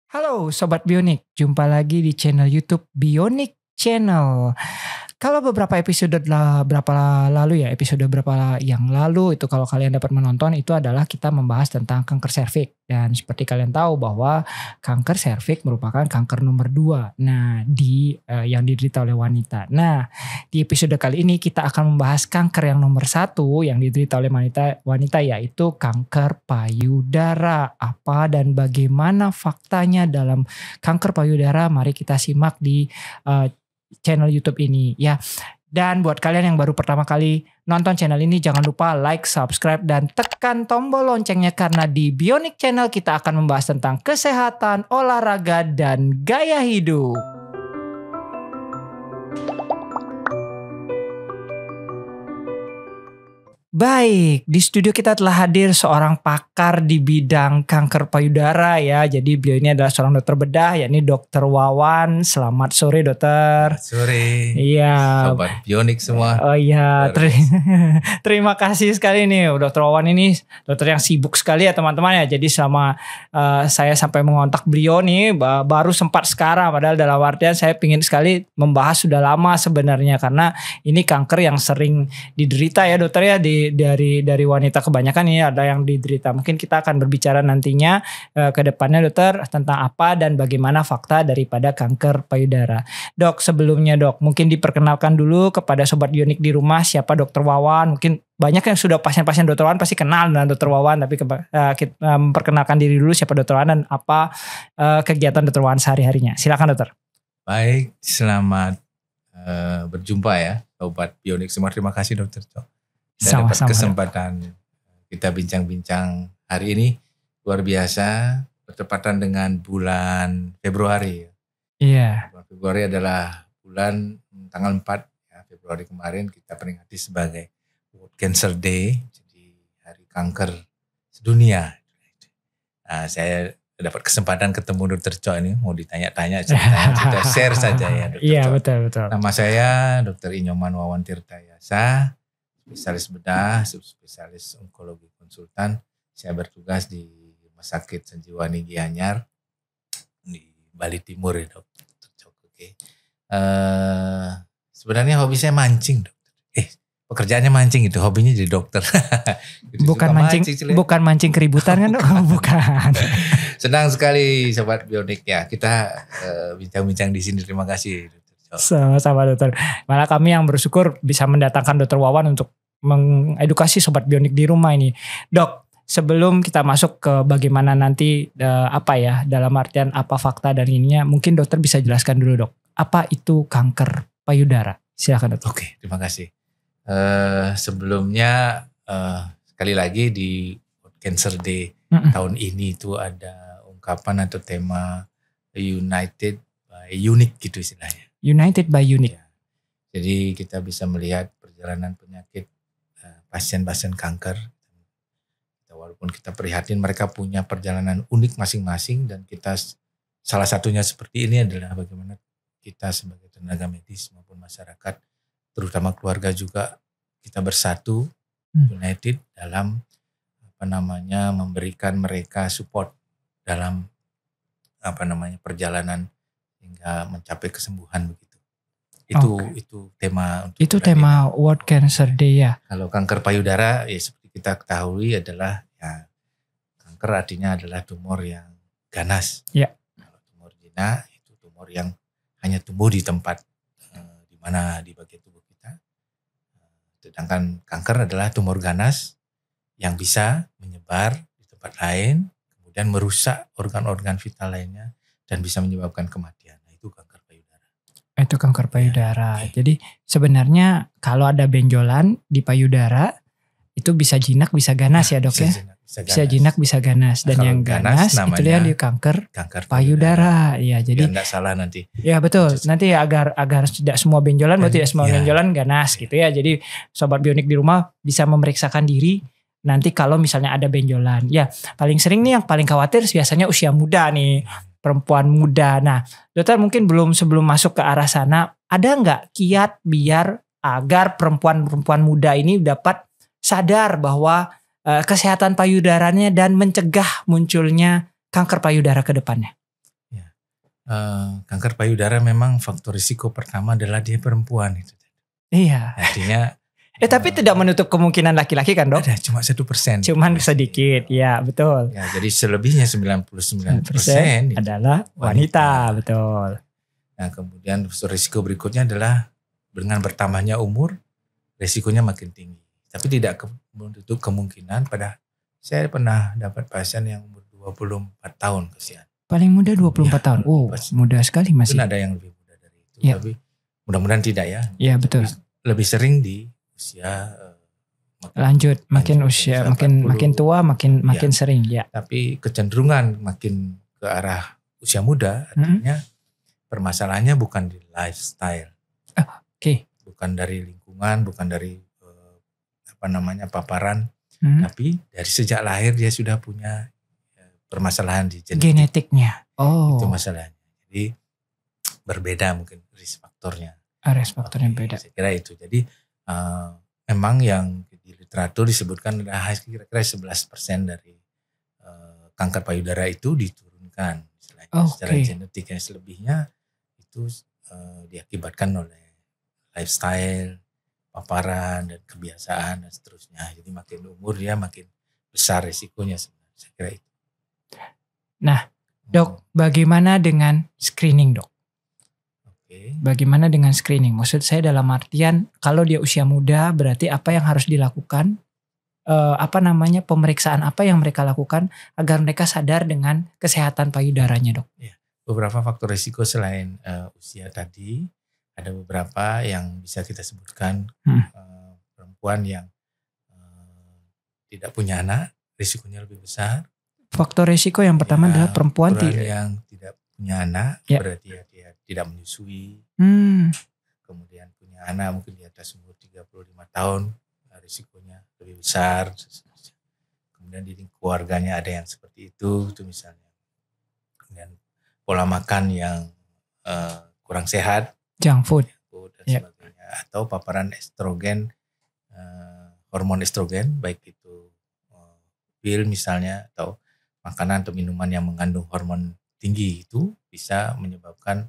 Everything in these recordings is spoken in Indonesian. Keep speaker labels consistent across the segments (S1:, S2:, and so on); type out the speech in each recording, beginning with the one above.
S1: Halo Sobat Bionik, jumpa lagi di channel YouTube Bionik Channel. Kalau beberapa episode berapa yang lalu itu kalau kalian dapat menonton itu adalah kita membahas tentang kanker serviks. Dan seperti kalian tahu bahwa kanker serviks merupakan kanker nomor 2. Nah, yang diderita oleh wanita. Nah, di episode kali ini kita akan membahas kanker yang nomor 1 yang diderita oleh wanita yaitu kanker payudara. Apa dan bagaimana faktanya dalam kanker payudara? Mari kita simak di channel YouTube ini ya. Dan buat kalian yang baru pertama kali nonton channel ini, jangan lupa like, subscribe, dan tekan tombol loncengnya karena di Bionik Channel kita akan membahas tentang kesehatan, olahraga, dan gaya hidup. Baik, di studio kita telah hadir seorang pakar di bidang kanker payudara ya. Jadi beliau ini adalah seorang dokter bedah, yakni Dokter Wawan. Selamat sore dokter.
S2: Sore.
S1: Iya.
S2: Sobat Bionik semua.
S1: Oh iya, terima kasih sekali nih Dokter Wawan ini dokter yang sibuk sekali ya teman-teman ya. Jadi sama saya sampai mengontak beliau nih baru sempat sekarang. Padahal dalam artian saya ingin sekali membahas sudah lama sebenarnya karena ini kanker yang sering diderita ya dokter ya dari wanita kebanyakan ini ada yang diderita. Mungkin kita akan berbicara nantinya ke depannya dokter tentang apa dan bagaimana fakta daripada kanker payudara. Dok, sebelumnya dok mungkin diperkenalkan dulu kepada Sobat Bionik di rumah siapa Dokter Wawan. Mungkin banyak yang sudah pasien-pasien Dokter Wawan pasti kenal dengan Dokter Wawan, tapi kita memperkenalkan diri dulu siapa Dokter Wawan dan apa kegiatan Dokter Wawan sehari-harinya. Silakan dokter.
S2: Baik, selamat berjumpa ya Sobat Bionik semua. Terima kasih dokter Cok. Dan dapat kesempatan kita bincang-bincang hari ini luar biasa bertepatan dengan bulan Februari.
S1: Iya.
S2: Bulan Februari adalah bulan tanggal 4 ya, Februari kemarin kita peringati sebagai World Cancer Day, jadi hari kanker sedunia. Nah, saya dapat kesempatan ketemu Dokter Cok ini, mau ditanya-tanya kita share saja ya Dokter
S1: Iya,
S2: Cok.
S1: betul.
S2: Nama saya Dr. Inyoman Wawan Tirtayasa, spesialis bedah, subspesialis onkologi konsultan. Saya bertugas di Rumah Sakit Sanjiwani Gianyar di Bali Timur ya dokter Cok. Oke. Sebenarnya hobi saya mancing dokter. Pekerjaannya mancing itu, hobinya jadi dokter.
S1: Bukan mancing keributan kan dok? Bukan.
S2: Senang sekali Sobat Bionik ya kita bincang-bincang di sini. Terima kasih.
S1: Sama-sama dokter. Malah kami yang bersyukur bisa mendatangkan Dokter Wawan untuk mengedukasi Sobat Bionik di rumah ini. Dok, sebelum kita masuk ke bagaimana nanti dalam artian apa fakta dan ininya, mungkin dokter bisa jelaskan dulu dok. Apa itu kanker payudara? Silakan dokter.
S2: Oke, terima kasih. Sebelumnya sekali lagi di World Cancer Day tahun ini itu ada ungkapan atau tema United by Unique gitu istilahnya.
S1: United by Unique.
S2: Ya. Jadi kita bisa melihat perjalanan penyakit pasien-pasien kanker. Walaupun kita prihatin mereka punya perjalanan unik masing-masing dan kita salah satunya seperti ini adalah bagaimana kita sebagai tenaga medis maupun masyarakat terutama keluarga juga kita bersatu united dalam memberikan mereka support dalam perjalanan hingga mencapai kesembuhan begitu. Itu tema untuk
S1: itu tema World Cancer Day ya.
S2: Kalau kanker payudara ya seperti kita ketahui adalah ya kanker artinya adalah tumor yang ganas.
S1: Ya.
S2: Kalau tumor jinak itu tumor yang hanya tumbuh di tempat di mana di bagian tubuh kita. Sedangkan kanker adalah tumor ganas yang bisa menyebar di tempat lain, kemudian merusak organ-organ vital lainnya dan bisa menyebabkan kematian. Nah, itu kanker payudara.
S1: Itu kanker payudara. Ya. Jadi sebenarnya kalau ada benjolan di payudara itu bisa jinak, bisa ganas ya dok ya? Bisa jinak, bisa ganas. Dan yang ganas itu dia di kanker payudara. Ya, jadi
S2: tidak salah nanti.
S1: Ya betul. Nanti agar tidak semua benjolan, berarti tidak semua benjolan ganas gitu ya. Jadi Sobat Bionik di rumah bisa memeriksakan diri nanti kalau misalnya ada benjolan. Ya paling sering nih yang paling khawatir biasanya usia muda nih. Perempuan muda. Nah dokter mungkin sebelum masuk ke arah sana, ada nggak kiat biar agar perempuan muda ini dapat sadar bahwa kesehatan payudaranya dan mencegah munculnya kanker payudara ke depannya?
S2: Kanker payudara memang faktor risiko pertama adalah dia perempuan itu.
S1: Iya.
S2: Artinya
S1: Tapi tidak menutup kemungkinan laki-laki kan dok?
S2: ada cuma 1%.
S1: Cuman sedikit, ya betul.
S2: Ya, jadi selebihnya 99%
S1: adalah wanita, betul.
S2: Nah kemudian risiko berikutnya adalah dengan bertambahnya umur, risikonya makin tinggi. Tapi tidak menutup kemungkinan saya pernah dapat pasien yang umur 24 tahun kesian.
S1: Paling muda 24 tahun. Oh, muda sekali masih.
S2: Mungkin ada yang lebih muda dari itu,
S1: ya.
S2: Tapi mudah-mudahan tidak ya.
S1: Iya betul.
S2: Lebih sering di usia
S1: lanjut makin usia makin tua makin sering ya.
S2: Tapi kecenderungan makin ke arah usia muda, artinya permasalahannya bukan di lifestyle.
S1: Oke.
S2: Bukan dari lingkungan, bukan dari paparan, tapi dari sejak lahir dia sudah punya permasalahan di
S1: genetiknya.
S2: Itu masalahnya. Jadi berbeda mungkin risk faktornya.
S1: Risk faktornya beda.
S2: Saya kira itu. Jadi memang yang di literatur disebutkan adalah kira-kira 11% dari kanker payudara itu diturunkan secara genetik. Yang selebihnya itu diakibatkan oleh lifestyle, paparan dan kebiasaan dan seterusnya. Jadi makin umur dia makin besar risikonya sebenarnya. Saya kira itu.
S1: Nah, dok, bagaimana dengan screening, dok? Bagaimana dengan screening? Maksud saya dalam artian kalau dia usia muda berarti apa yang harus dilakukan? Pemeriksaan apa yang mereka lakukan agar mereka sadar dengan kesehatan payudaranya, dok?
S2: Ya, beberapa faktor risiko selain usia tadi, ada beberapa yang bisa kita sebutkan. Perempuan yang tidak punya anak, risikonya lebih besar.
S1: Faktor risiko yang pertama adalah perempuan
S2: yang tidak punya anak, berarti dia tidak menyusui. Kemudian punya anak mungkin di atas umur 35 tahun, risikonya lebih besar. Kemudian di keluarganya ada yang seperti itu misalnya. Kemudian pola makan yang kurang sehat,
S1: junk food
S2: dan sebagainya, atau paparan estrogen, hormon estrogen, baik itu pil misalnya atau makanan atau minuman yang mengandung hormon tinggi, itu bisa menyebabkan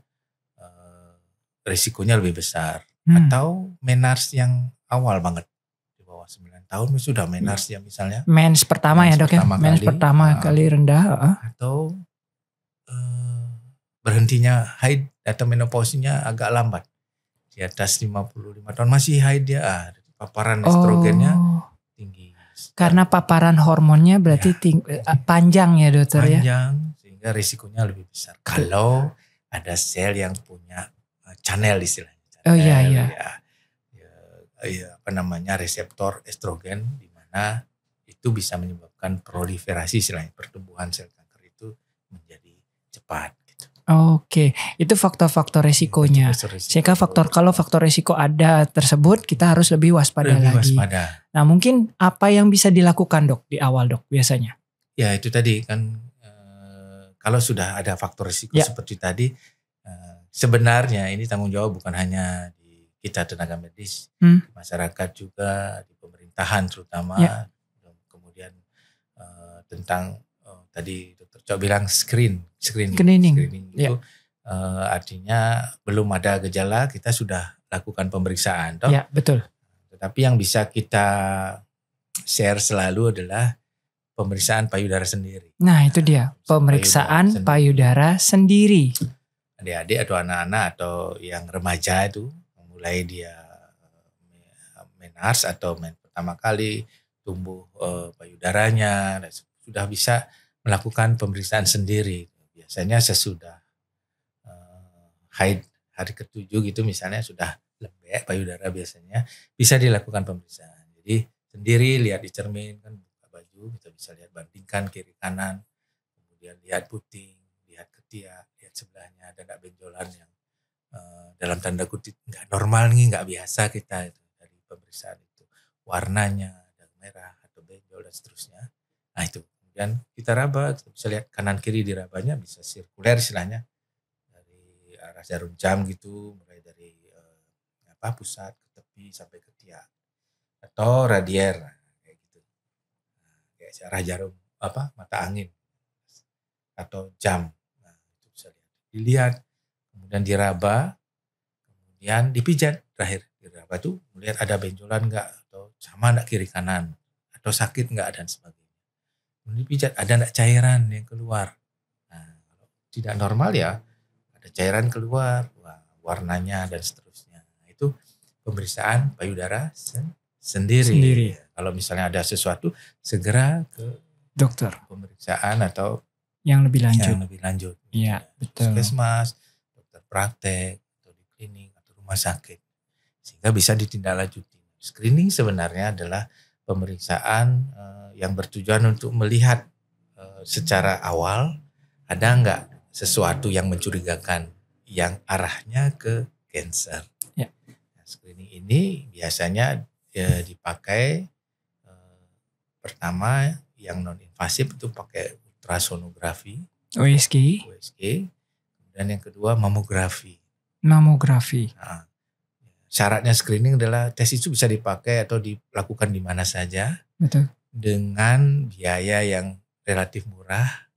S2: risikonya lebih besar. Atau menars yang awal banget, di bawah 9 tahun sudah menars ya misalnya.
S1: Mens pertama ya dok ya, mens pertama kali rendah.
S2: Atau berhentinya haid atau menopausnya agak lambat. Di atas 55 tahun masih haid dia, paparan estrogennya tinggi.
S1: Karena paparan hormonnya berarti panjang ya dokter ya?
S2: Panjang, sehingga risikonya lebih besar. Kalau ada sel yang punya channel istilahnya. Reseptor estrogen, di mana itu bisa menyebabkan proliferasi istilahnya, pertumbuhan sel kanker itu menjadi cepat.
S1: Oke, itu faktor-faktor resikonya. Sehingga kalau faktor resiko ada tersebut, kita harus lebih waspada lagi. Nah, mungkin apa yang bisa dilakukan dok di awal dok biasanya?
S2: Ya itu tadi kan, kalau sudah ada faktor resiko seperti tadi, sebenarnya ini tanggung jawab bukan hanya di kita tenaga medis, masyarakat juga, di pemerintahan terutama. Kemudian tentang tadi dokter Cok bilang screening itu artinya belum ada gejala kita sudah lakukan pemeriksaan, toh?
S1: Ya betul.
S2: Tetapi yang bisa kita share selalu adalah pemeriksaan payudara sendiri.
S1: Nah itu dia, pemeriksaan payudara sendiri.
S2: Adik-adik atau anak-anak atau yang remaja itu mulai dia menars atau pertama kali tumbuh payudaranya, sudah bisa melakukan pemeriksaan sendiri. Biasanya sesudah haid hari ke-7 gitu misalnya, sudah lembek payudara biasanya, bisa dilakukan pemeriksaan. Jadi sendiri lihat di cermin, kan buka baju, kita bisa lihat, bandingkan kiri kanan, kemudian lihat puting, lihat ketiak, lihat sebelahnya ada nggak benjolan yang dalam tanda kutip nggak normal nih, nggak biasa kita itu dari pemeriksaan itu. Warnanya ada merah atau benjol dan seterusnya. Nah itu. Dan kita raba, kita bisa lihat kanan kiri dirabanya bisa sirkuler istilahnya, dari arah jarum jam gitu, mulai dari pusat ke tepi sampai ke tiak, atau radier kayak gitu, kayak arah jarum mata angin atau jam. Nah itu bisa lihat. dilihat, kemudian diraba, kemudian dipijat. Terakhir diraba tuh melihat ada benjolan enggak, atau sama enggak kiri kanan, atau sakit enggak dan sebagainya. Kemudian dipijat, ada enggak cairan yang keluar. Nah, kalau tidak normal ya ada cairan keluar, warnanya dan seterusnya. Nah, itu pemeriksaan payudara sendiri. Kalau misalnya ada sesuatu, segera ke
S1: dokter.
S2: Pemeriksaan atau
S1: yang lebih lanjut. Iya, betul.
S2: Puskesmas, dokter praktek, atau di klinik, atau rumah sakit. Sehingga bisa ditindaklanjuti. Screening sebenarnya adalah pemeriksaan yang bertujuan untuk melihat secara awal ada enggak sesuatu yang mencurigakan yang arahnya ke kanker.
S1: Ya.
S2: Nah, screening ini biasanya dipakai pertama yang non invasif itu pakai ultrasonografi,
S1: USG.
S2: Kemudian yang kedua mamografi.
S1: Nah,
S2: syaratnya screening adalah tes itu bisa dipakai atau dilakukan di mana saja.
S1: Betul.
S2: Dengan biaya yang relatif murah,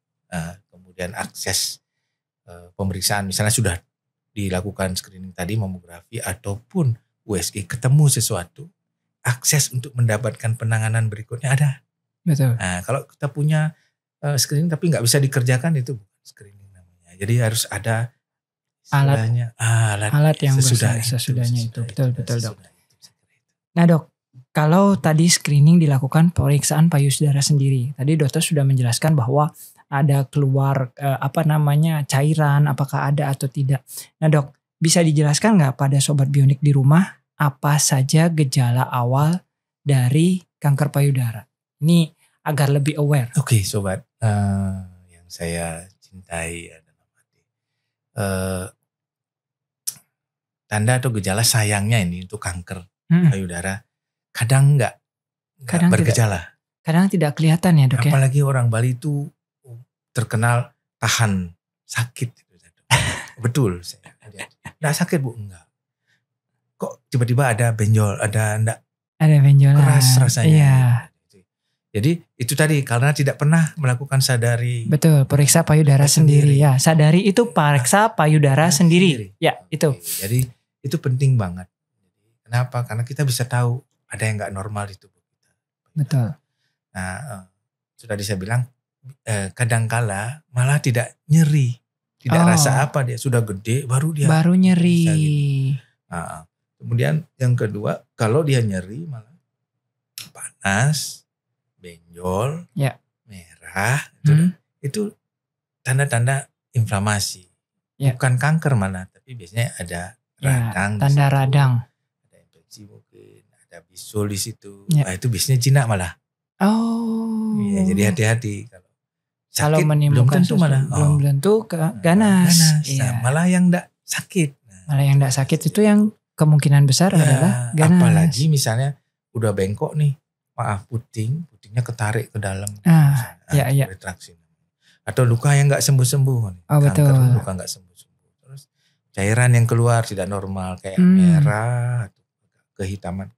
S2: kemudian akses pemeriksaan misalnya sudah dilakukan screening tadi mamografi ataupun USG ketemu sesuatu, akses untuk mendapatkan penanganan berikutnya ada.
S1: Betul.
S2: Nah, kalau kita punya screening tapi nggak bisa dikerjakan itu bukan screening namanya. Jadi harus ada
S1: alat yang sesudahnya itu. Betul Dok. Nah Dok, kalau tadi screening dilakukan pemeriksaan payudara sendiri, tadi dokter sudah menjelaskan bahwa ada keluar cairan, apakah ada atau tidak. Nah Dok, bisa dijelaskan nggak pada sobat bionik di rumah apa saja gejala awal dari kanker payudara? Ini agar lebih aware.
S2: Oke, sobat yang saya cintai adalah tanda atau gejala sayangnya ini untuk kanker payudara kadang nggak bergejala.
S1: Kadang tidak kelihatan ya Dok.
S2: Apalagi orang Bali itu terkenal tahan sakit. Betul. Nggak sakit Bu? Enggak. Kok tiba-tiba ada benjol, ada
S1: benjolan.
S2: Keras rasanya.
S1: Iya.
S2: Jadi itu tadi karena tidak pernah melakukan sadari.
S1: Betul, periksa payudara sendiri ya. Sadari itu periksa payudara sendiri. Ya, itu.
S2: Jadi itu penting banget. Kenapa? Karena kita bisa tahu ada yang nggak normal di tubuh kita.
S1: Betul.
S2: Nah, sudah saya bilang kadangkala malah tidak nyeri. Tidak rasa apa, dia sudah gede baru
S1: nyeri.
S2: Gitu. Nah, kemudian yang kedua, kalau dia nyeri malah panas, benjol, merah, itu tanda-tanda inflamasi. Bukan kanker malah, tapi biasanya ada radang.
S1: Tanda radang.
S2: Ada infeksi mungkin, ada bisul di situ. Nah, itu biasanya jinak malah. Iya, jadi hati-hati
S1: kalau menimbulkan belum tentu ganas.
S2: Nah, malah yang enggak sakit.
S1: Malah yang enggak sakit itu yang kemungkinan besar adalah ganas.
S2: Apalagi misalnya udah bengkok nih, putingnya ketarik ke dalam. Retraksi. Atau luka yang enggak sembuh-sembuh.
S1: Betul.
S2: Kanker luka enggak sembuh-sembuh. Terus cairan yang keluar tidak normal kayak merah,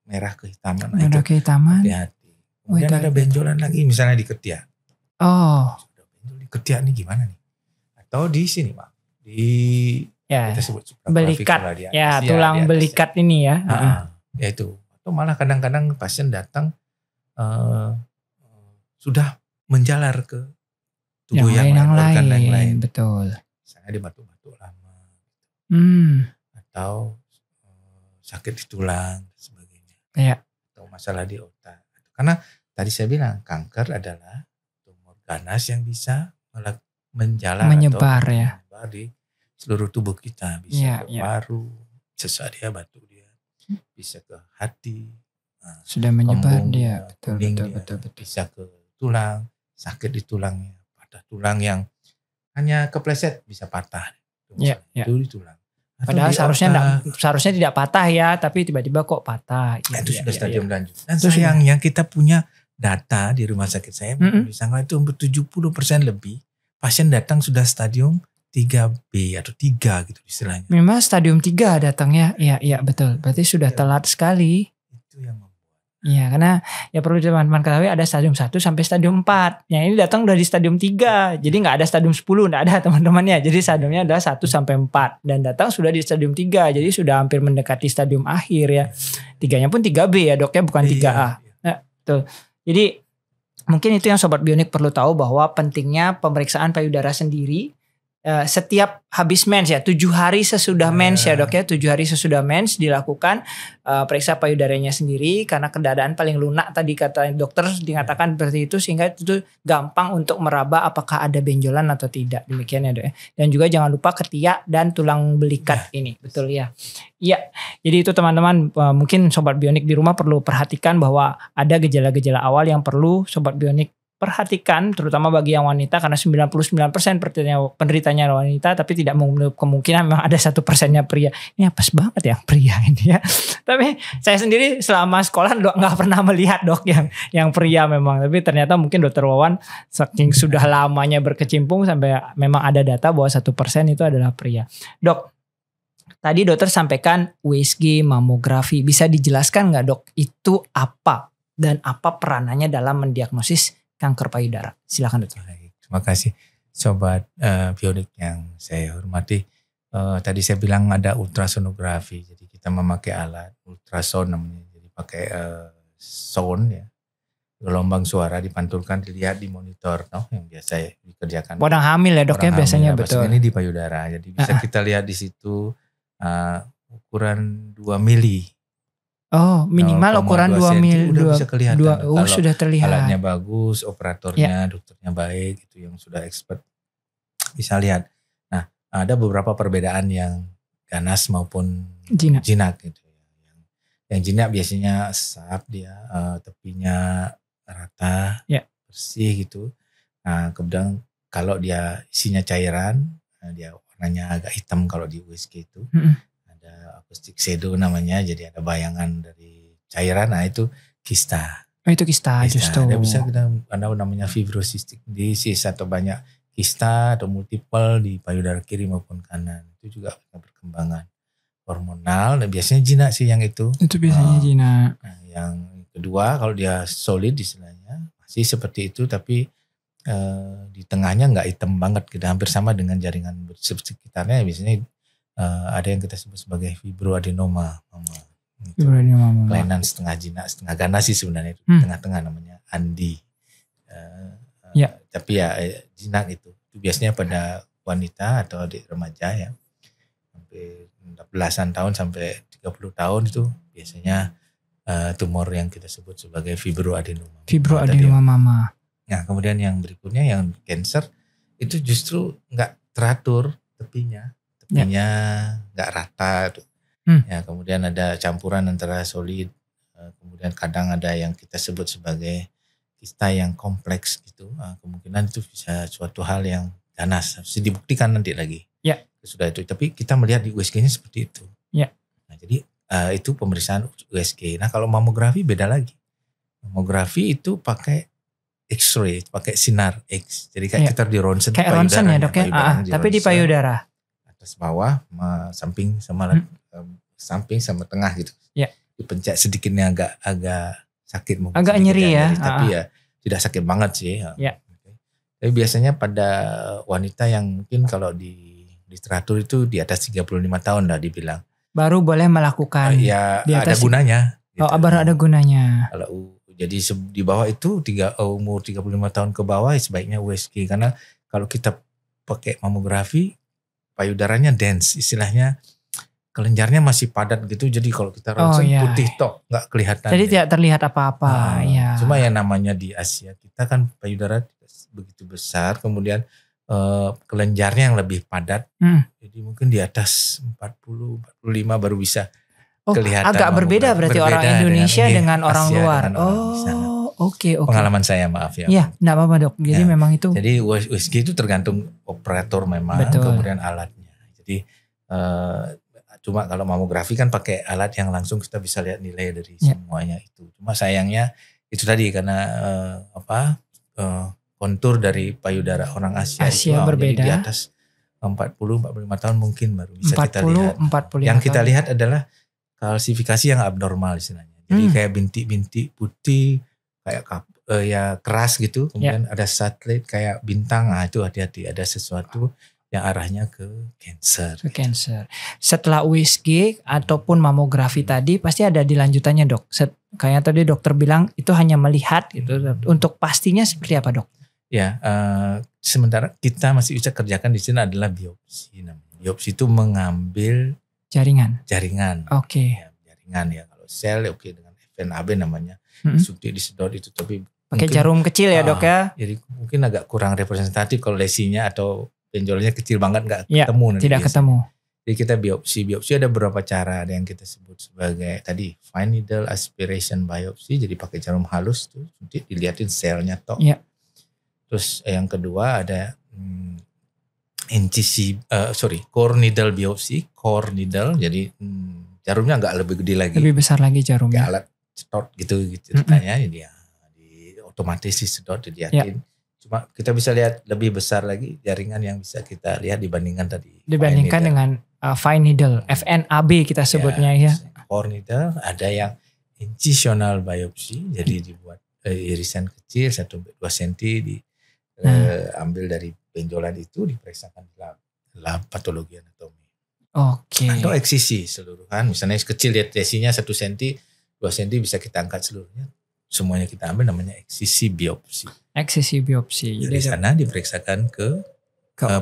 S2: merah kehitaman. Hati-hati. Kemudian ada benjolan lagi misalnya di ketiak. Di ketiak nih gimana nih? Atau di sini Pak. Kita sebut
S1: belikat. Tulang belikat ini ya.
S2: Ya itu. Atau malah kadang-kadang pasien datang sudah menjalar ke tubuh yang lain.
S1: Betul.
S2: Misalnya di batuk-batuk lama. Atau sakit di tulang dan sebagainya. Atau masalah di otak. Karena tadi saya bilang kanker adalah tumor ganas yang bisa menyebar di seluruh tubuh kita. Bisa ke paru, sesaat dia batuk dia. Bisa ke hati.
S1: Sudah menyebar dia. Betul.
S2: Bisa ke tulang, sakit di tulangnya. Patah tulang yang hanya kepleset bisa patah. Itu di tulang.
S1: Padahal seharusnya tidak patah ya, tapi tiba-tiba kok patah.
S2: Itu sudah stadium lanjut. Dan sayangnya kita punya data di rumah sakit saya, di Sanglah itu 70% lebih pasien datang sudah stadium 3B atau 3 gitu istilahnya.
S1: Memang stadium 3 datangnya, iya betul. Berarti sudah telat sekali.
S2: Itu yang membuat.
S1: Iya, karena ya perlu teman-teman ketahui ada stadium 1 sampai stadium 4. Yang ini datang udah di stadium 3. Jadi nggak ada stadium 10, nggak ada teman-temannya. Jadi stadiumnya adalah 1 sampai 4 dan datang sudah di stadium 3. Jadi sudah hampir mendekati stadium akhir ya. Tiganya pun 3B ya, Dok ya, bukan 3A. Nah, betul. Jadi mungkin itu yang Sobat Bionik perlu tahu, bahwa pentingnya pemeriksaan payudara sendiri setiap habis mens ya, 7 hari sesudah mens ya, Dok ya, 7 hari sesudah mens dilakukan periksa payudaranya sendiri, karena keadaan paling lunak tadi kata dokter dikatakan seperti itu, sehingga itu gampang untuk meraba apakah ada benjolan atau tidak, demikian ya, Dok ya. Dan juga jangan lupa ketiak dan tulang belikat ini, betul ya. Iya, jadi itu teman-teman, mungkin Sobat Bionik di rumah perlu perhatikan bahwa ada gejala-gejala awal yang perlu Sobat Bionik perhatikan, terutama bagi yang wanita, karena 99% penderitanya wanita, tapi tidak menutup kemungkinan memang ada 1%-nya pria. Ini apes banget ya pria ini ya. Tapi saya sendiri selama sekolah nggak pernah melihat, Dok, yang pria memang. Tapi ternyata mungkin Dokter Wawan saking sudah lamanya berkecimpung sampai memang ada data bahwa 1% itu adalah pria. Dok, tadi dokter sampaikan USG, mamografi. Bisa dijelaskan nggak, Dok, itu apa dan apa peranannya dalam mendiagnosis kanker payudara? Silakan, Dokter.
S2: Terima kasih Sobat Bionik yang saya hormati. Tadi saya bilang ada ultrasonografi. Jadi kita memakai alat ultrason namanya. Jadi pakai sound ya. Gelombang suara dipantulkan, dilihat di monitor, yang biasa dikerjakan.
S1: Orang hamil ya, Dok ya, biasanya, betul.
S2: Ini di payudara. Jadi bisa kita lihat di situ ukuran 2 mili.
S1: Oh, minimal ukuran 2 mili.
S2: Udah bisa kelihatan.
S1: Oh, sudah terlihat.
S2: Alatnya bagus, operatornya, dokternya baik, itu yang sudah expert. Bisa lihat. Nah, ada beberapa perbedaan yang ganas maupun jinak gitu. Yang jinak biasanya sap dia, tepinya rata, bersih gitu. Nah, kemudian kalau dia isinya cairan, dia warnanya agak hitam kalau di USG itu. Acoustic shadow namanya, jadi ada bayangan dari cairan. Nah, itu kista.
S1: Oh, itu kista justru.
S2: Ada bisa kita namanya fibrocystic disease, atau banyak kista atau multiple di payudara kiri maupun kanan. Itu juga perkembangan hormonal, dan biasanya jinak sih yang itu.
S1: Itu biasanya jinak.
S2: Nah, yang kedua kalau dia solid istilahnya masih seperti itu, tapi di tengahnya nggak hitam banget, kita hampir sama dengan jaringan sekitarnya. Biasanya ada yang kita sebut sebagai fibroadenoma, kelainan setengah jinak setengah ganas sih sebenarnya, itu tengah-tengah namanya ANDI. Tapi ya jinak itu biasanya pada wanita atau adik remaja ya, sampai belasan tahun sampai 30 tahun itu biasanya tumor yang kita sebut sebagai fibroadenoma.
S1: Fibroadenoma mama.
S2: Nah, kemudian yang berikutnya yang cancer itu justru nggak teratur tepinya nggak rata tuh. Ya, kemudian ada campuran antara solid, kemudian kadang ada yang kita sebut sebagai kista yang kompleks gitu. Kemungkinan itu bisa suatu hal yang ganas, harus dibuktikan nanti lagi. Sudah itu, tapi kita melihat di USG-nya seperti itu. Nah, jadi itu pemeriksaan USG. Nah, kalau mamografi beda lagi. Mamografi itu pakai X-ray, pakai sinar X. Jadi kayak kita di ronsen.
S1: Kayak ronsen ya, Dok ya. Tapi di payudara.
S2: Atas bawah, samping sama tengah gitu. Dipencet sedikitnya agak sakit mungkin.
S1: Agak nyeri ya.
S2: Tapi ya tidak sakit banget sih. Tapi biasanya pada wanita yang mungkin kalau di literatur itu di atas 35 tahun lah dibilang.
S1: Baru boleh melakukan.
S2: Ya ada gunanya.
S1: Gitu. Baru ada gunanya.
S2: Kalau jadi di bawah itu umur 35 tahun ke bawah sebaiknya USG. Karena kalau kita pakai mamografi, payudaranya dense, istilahnya kelenjarnya masih padat gitu. Jadi kalau kita ronsen putih tok, nggak kelihatan.
S1: Jadi tidak terlihat apa-apa.
S2: Cuma yang namanya di Asia kita kan payudara begitu besar, kemudian kelenjarnya yang lebih padat. Jadi mungkin di atas 40-45 baru bisa kelihatan. Agak
S1: berbeda berarti orang Indonesia dengan orang luar. Oke.
S2: Pengalaman saya, maaf ya.
S1: Iya, enggak apa-apa, Dok. Jadi memang itu.
S2: Jadi USG itu tergantung operator memang, kemudian alatnya. Jadi cuma kalau mamografi kan pakai alat yang langsung kita bisa lihat nilai dari semuanya itu. Cuma sayangnya itu tadi karena kontur dari payudara orang Asia itu
S1: berbeda.
S2: Di atas 40-45 tahun mungkin baru bisa kita lihat.
S1: 40-45
S2: yang kita lihat adalah kalsifikasi yang abnormal istilahnya. Jadi kayak bintik-bintik putih, kayak ya keras gitu. Kemudian ada satelit kayak bintang. Nah itu hati-hati, ada sesuatu yang arahnya ke cancer.
S1: Ke cancer. Setelah USG ataupun mamografi tadi pasti ada dilanjutannya dok. Kayak tadi dokter bilang itu hanya melihat gitu. Untuk pastinya seperti apa dok?
S2: Ya, sementara kita masih bisa kerjakan di sini adalah biopsi. Biopsi itu mengambil
S1: jaringan.
S2: Oke. Ya, jaringan ya. Kalau sel oke dengan FNAB namanya. Suntik disedot itu, tapi
S1: pakai jarum kecil ya dok ya.
S2: Jadi mungkin agak kurang representatif kalau lesinya atau benjolnya kecil banget nggak
S1: ya,
S2: ketemu.
S1: Tidak ketemu.
S2: Jadi kita biopsi ada beberapa cara. Ada yang kita sebut sebagai tadi fine needle aspiration biopsi. Jadi pakai jarum halus tuh, dilihatin selnya tok.
S1: Ya.
S2: Terus yang kedua ada core needle biopsi, core needle. Jadi jarumnya nggak lebih gede lagi.
S1: Lebih besar lagi jarumnya.
S2: Kayak alat sedot gitu ceritanya. Jadi ya, otomatis disedot dilihatin. Ya. Cuma kita bisa lihat lebih besar lagi jaringan yang bisa kita lihat dibandingkan tadi.
S1: Dibandingkan dengan fine needle, FNAB kita sebutnya ya.
S2: Core needle, ada yang incisional biopsi, jadi dibuat irisan kecil 1-2 cm ambil dari benjolan itu diperiksakan di lab patologi anatomi.
S1: Oke.
S2: Atau eksisi seluruhan, misalnya kecil lihat lesinya 1 cm, 2 cm bisa kita angkat seluruhnya. Semuanya kita ambil namanya eksisi biopsi.
S1: Eksisi biopsi.
S2: Dari sana diperiksakan ke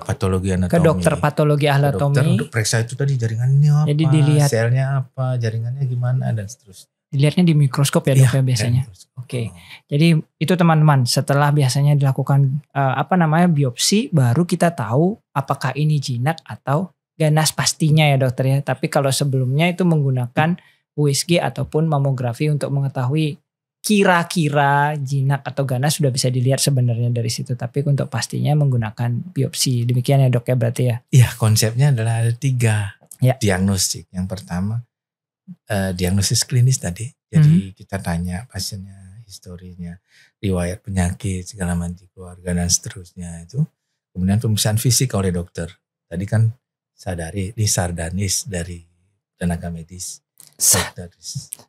S2: patologi anatomi.
S1: Ke dokter patologi anatomi.
S2: Dokter untuk periksa itu tadi jaringannya apa,
S1: jadi dilihat
S2: selnya apa, jaringannya gimana dan seterusnya.
S1: Dilihatnya di mikroskop ya dok ya biasanya. Oke. Jadi itu teman-teman setelah biasanya dilakukan biopsi baru kita tahu apakah ini jinak atau ganas pastinya ya dokter ya. Tapi kalau sebelumnya itu menggunakan USG ataupun mamografi untuk mengetahui kira-kira jinak atau ganas sudah bisa dilihat sebenarnya dari situ. Tapi untuk pastinya menggunakan biopsi. Demikian ya dok ya berarti ya.
S2: Iya, konsepnya adalah ada 3 diagnostik. Yang pertama diagnosis klinis tadi. Jadi kita tanya pasiennya, historinya, riwayat penyakit, segala macam keluarga dan seterusnya itu. Kemudian pemeriksaan fisik oleh dokter. Tadi kan sardanis dari tenaga medis.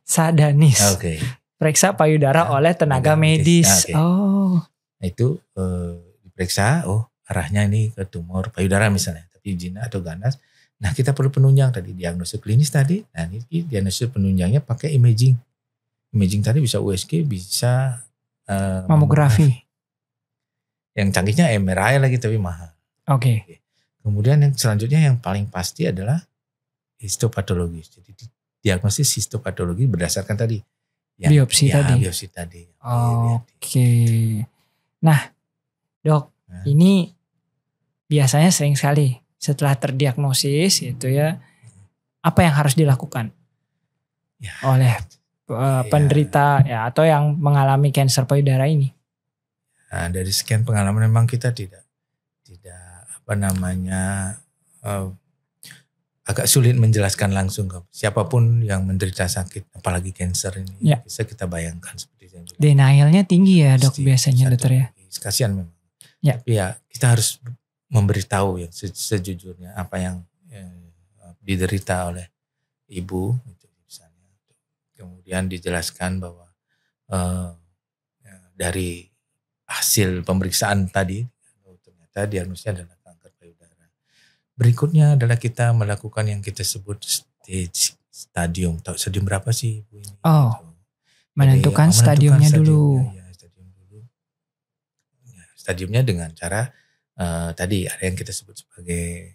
S1: Sardanis.
S2: Oke.
S1: Periksa payudara oleh tenaga medis.
S2: Okay. Nah itu diperiksa, arahnya ini ke tumor payudara misalnya, tapi jinak atau ganas. Nah kita perlu penunjang tadi, diagnosis klinis tadi. Nah ini diagnosis penunjangnya pakai imaging. Imaging tadi bisa USG, bisa
S1: mamografi.
S2: Yang canggihnya MRI lagi tapi mahal.
S1: Oke.
S2: Kemudian yang selanjutnya yang paling pasti adalah histopatologi. Jadi diagnosis histopatologi berdasarkan tadi.
S1: Biopsi
S2: tadi.
S1: Oke. Nah, dok, ini biasanya sering sekali setelah terdiagnosis itu ya, apa yang harus dilakukan oleh penderita ya atau yang mengalami kanker payudara ini?
S2: Nah, dari sekian pengalaman memang kita tidak agak sulit menjelaskan langsung ke siapapun yang menderita sakit, apalagi kanker ini. Bisa kita bayangkan seperti yang bilang.
S1: Denialnya tinggi ya dok biasanya dokter ya.
S2: Kasihan memang. Tapi ya kita harus memberitahu yang sejujurnya apa yang diderita oleh ibu itu misalnya. Kemudian dijelaskan bahwa dari hasil pemeriksaan tadi ternyata diagnosnya adalah kanker payudara. Berikutnya adalah kita melakukan yang kita sebut stadium. Tahu stadium berapa sih ibu ini?
S1: Menentukan stadiumnya dulu.
S2: Stadiumnya dengan cara tadi ada yang kita sebut sebagai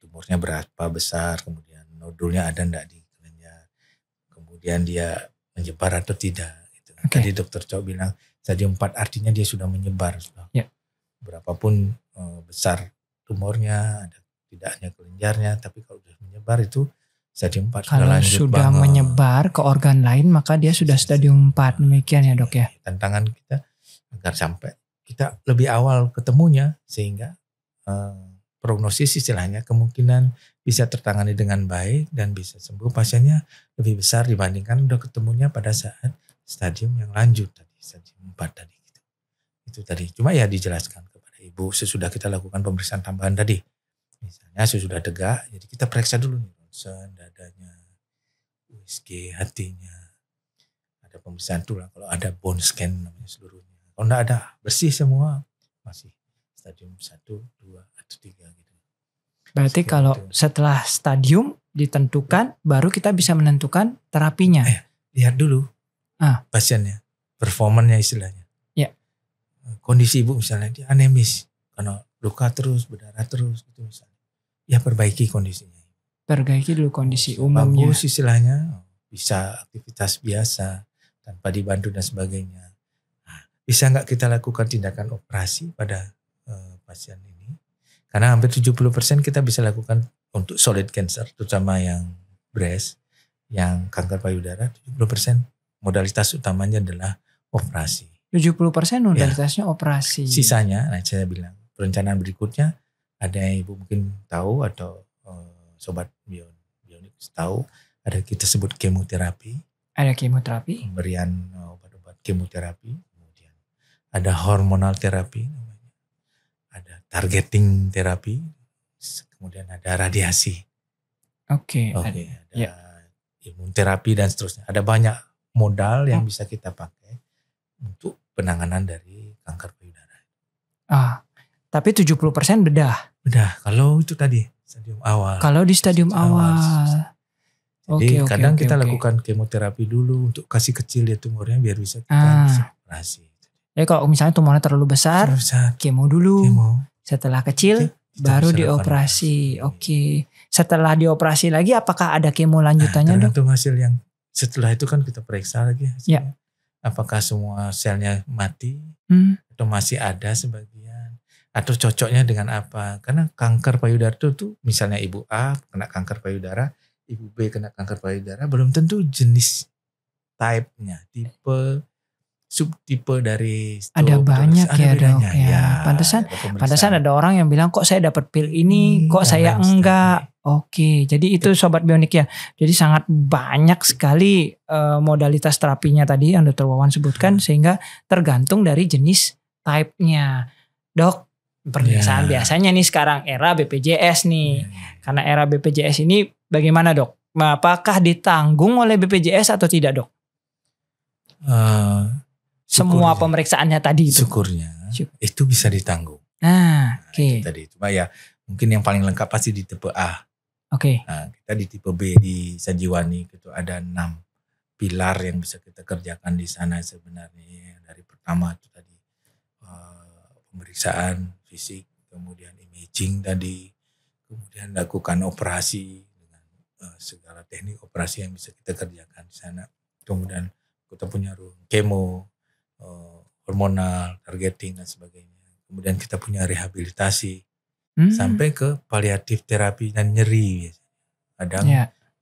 S2: tumornya berapa besar, kemudian nodulnya ada enggak di kelenjar, kemudian dia menyebar atau tidak. Gitu. Tadi dokter Chow bilang stadium 4 artinya dia sudah menyebar. Berapapun besar tumornya, ada tidaknya kelenjarnya, tapi kalau sudah menyebar itu stadium 4
S1: kalau sudah menyebar ke organ lain maka dia sudah stadium 4. Demikian ya dok ya.
S2: Tantangan kita agar sampai kita lebih awal ketemunya sehingga prognosis istilahnya kemungkinan bisa tertangani dengan baik dan bisa sembuh pasiennya lebih besar dibandingkan udah ketemunya pada saat stadium yang lanjut tadi, stadium 4 tadi gitu. Itu tadi. Cuma ya dijelaskan kepada ibu sesudah kita lakukan pemeriksaan tambahan tadi. Misalnya sesudah tegak, jadi kita periksa dulu nih ronsen, dadanya, USG, hatinya. ada pemeriksaan tulang, kalau ada bone scan namanya seluruhnya. Kalau enggak ada, bersih semua, masih stadium 1, 2, atau 3 gitu.
S1: Berarti
S2: Seperti
S1: kalau
S2: itu.
S1: setelah stadium ditentukan, baru kita bisa menentukan terapinya.
S2: Lihat dulu pasiennya, performanya istilahnya.
S1: Ya.
S2: Kondisi ibu misalnya dia anemis, karena luka terus, berdarah terus gitu misalnya. Ya perbaiki kondisinya.
S1: Perbaiki dulu kondisi umumnya.
S2: Bagus istilahnya, bisa aktivitas biasa tanpa dibantu dan sebagainya. Nah, bisa nggak kita lakukan tindakan operasi pada pasien ini? Karena hampir 70% kita bisa lakukan untuk solid cancer, terutama yang breast, yang kanker payudara, 70% modalitas utamanya adalah operasi.
S1: 70% modalitasnya operasi.
S2: Sisanya, nah saya bilang, perencanaan berikutnya ada yang ibu mungkin tahu atau sobat bionik tahu, ada kita sebut kemoterapi.
S1: Ada kemoterapi.
S2: Pemberian obat-obat kemoterapi. Kemudian ada hormonal terapi. Ada targeting terapi. Kemudian ada radiasi.
S1: Oke.
S2: Ada imunterapi dan seterusnya. Ada banyak modal yang bisa kita pakai untuk penanganan dari kanker payudara.
S1: Tapi 70% bedah.
S2: Bedah, kalau itu tadi stadium awal.
S1: Kalau di stadium awal.
S2: Jadi kadang kita lakukan kemoterapi dulu untuk kasih kecil ya tumornya biar bisa kita bisa operasi.
S1: Ya kalau misalnya tumornya terlalu besar, kemo dulu. Setelah kecil baru dioperasi. Oke. Setelah dioperasi lagi apakah ada kemo lanjutannya, Dok?
S2: Tergantung hasil yang setelah itu kan kita periksa lagi hasilnya.
S1: Ya.
S2: Apakah semua selnya mati atau masih ada sebagian, atau cocoknya dengan apa? Karena kanker payudara itu misalnya ibu A kena kanker payudara, ibu B kena kanker payudara, belum tentu jenis type-nya, tipe, subtipe dari stroke.
S1: Ada banyak ya, Dok.
S2: Ya,
S1: Pantesan ada orang yang bilang kok saya dapat pil ini, kok saya enggak. Oke, jadi itu sobat bionik ya. Jadi sangat banyak sekali modalitas terapinya tadi yang Dr. Wawan sebutkan, sehingga tergantung dari jenis type-nya. Dok, pemeriksaan biasanya nih sekarang era BPJS nih. Karena era BPJS ini bagaimana, Dok? Apakah ditanggung oleh BPJS atau tidak, Dok? Semua pemeriksaannya tadi itu.
S2: Syukurnya itu bisa ditanggung.
S1: Oke.
S2: Tadi cuma ya mungkin yang paling lengkap pasti di tipe A.
S1: Oke.
S2: Nah, kita di tipe B di Sanjiwani itu ada 6 pilar yang bisa kita kerjakan di sana sebenarnya. Dari pertama itu tadi pemeriksaan fisik, kemudian imaging tadi, kemudian lakukan operasi dengan segala teknik operasi yang bisa kita kerjakan di sana. Kemudian kita punya kemo, hormonal, targeting dan sebagainya. Kemudian kita punya rehabilitasi sampai ke paliatif terapi dan nyeri. Kadang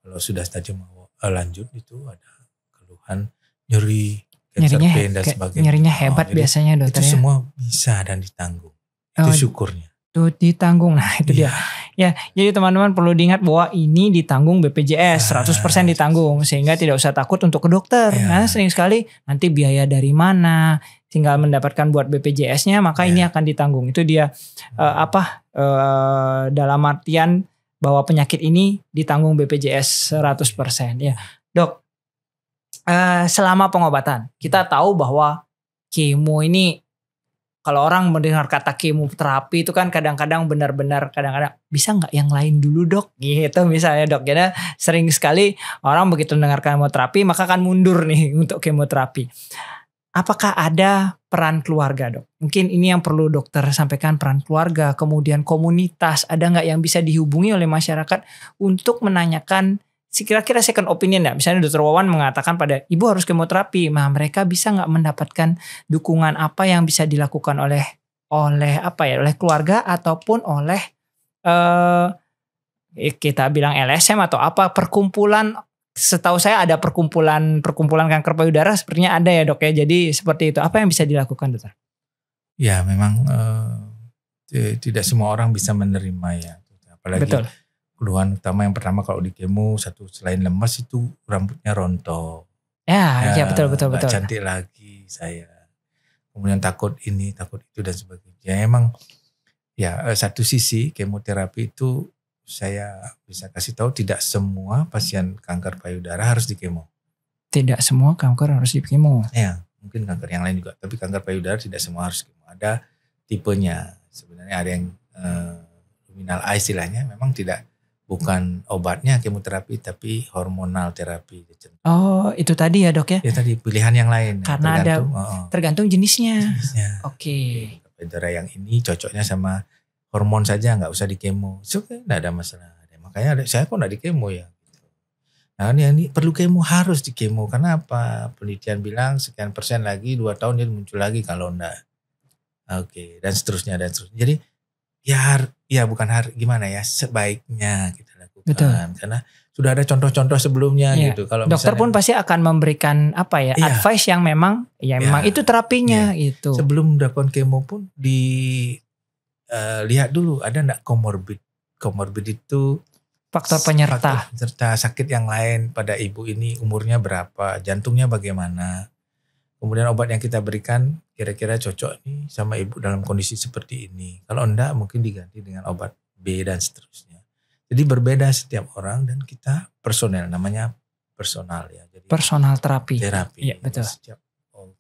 S2: kalau sudah stadium lanjut itu ada keluhan nyeri, pain dan sebagainya.
S1: Nyerinya hebat biasanya, Dokter.
S2: Itu semua bisa dan ditanggung. Itu syukurnya.
S1: Itu ditanggung. Nah itu dia. Ya, jadi teman-teman perlu diingat bahwa ini ditanggung BPJS, 100% ditanggung, sehingga tidak usah takut untuk ke dokter. Nah sering sekali nanti biaya dari mana, tinggal mendapatkan buat BPJS-nya, maka ini akan ditanggung. Itu dia dalam artian bahwa penyakit ini ditanggung BPJS 100%. Ya, Dok. Selama pengobatan kita tahu bahwa kemo ini, kalau orang mendengar kata kemoterapi itu kan kadang-kadang benar-benar bisa nggak yang lain dulu, Dok? Gitu misalnya, Dok. Jadi sering sekali orang begitu mendengarkan kemoterapi maka akan mundur nih untuk kemoterapi. Apakah ada peran keluarga, Dok? Mungkin ini yang perlu dokter sampaikan, peran keluarga, kemudian komunitas, ada nggak yang bisa dihubungi oleh masyarakat untuk menanyakan kira-kira second opinion ya. Misalnya Dr. Wawan mengatakan pada ibu harus kemoterapi, nah mereka bisa nggak mendapatkan dukungan apa yang bisa dilakukan oleh keluarga ataupun oleh kita bilang LSM atau apa, perkumpulan. Setahu saya ada perkumpulan kanker payudara sepertinya ada ya, Dok ya. Jadi seperti itu. Apa yang bisa dilakukan, Dokter?
S2: Ya memang tidak semua orang bisa menerima ya. Apalagi
S1: betul.
S2: Keluhan utama yang pertama kalau di kemo, satu selain lemas itu rambutnya rontok.
S1: Ya betul.
S2: Cantik lagi saya. Kemudian takut ini, takut itu dan sebagainya. Emang ya satu sisi kemoterapi itu saya bisa kasih tahu tidak semua pasien kanker payudara harus di kemo.
S1: Tidak semua kanker harus di kemo.
S2: Ya, mungkin kanker yang lain juga. Tapi kanker payudara tidak semua harus kemo. Ada tipenya. Sebenarnya ada yang luminal A istilahnya. Memang bukan obatnya kemoterapi, tapi hormonal terapi.
S1: Oh, itu tadi ya dok ya?
S2: Ya tadi pilihan yang lain.
S1: Karena tergantung jenisnya.
S2: Oke. Payudara yang ini cocoknya sama hormon saja, nggak usah di kemo. Nggak ada masalah. Makanya saya kok nggak di kemo ya. Nah ini perlu kemo, harus di kemo. Karena apa? Penelitian bilang sekian persen lagi 2 tahun dia muncul lagi kalau enggak. Oke, dan seterusnya. Jadi ya bukan gimana ya, sebaiknya kita lakukan.
S1: Betul.
S2: Karena sudah ada contoh-contoh sebelumnya gitu. Kalau
S1: dokter pun pasti akan memberikan advice yang memang memang itu terapinya gitu.
S2: Sebelum melakukan kemo pun lihat dulu ada enggak komorbid. Komorbid itu
S1: faktor penyerta
S2: sakit yang lain pada ibu ini, umurnya berapa, jantungnya bagaimana. Kemudian obat yang kita berikan kira-kira cocok nih sama ibu dalam kondisi seperti ini. Kalau enggak mungkin diganti dengan obat B dan seterusnya. Jadi berbeda setiap orang dan kita personal, namanya personal ya. Jadi
S1: personal terapi.
S2: Iya
S1: betul.
S2: Setiap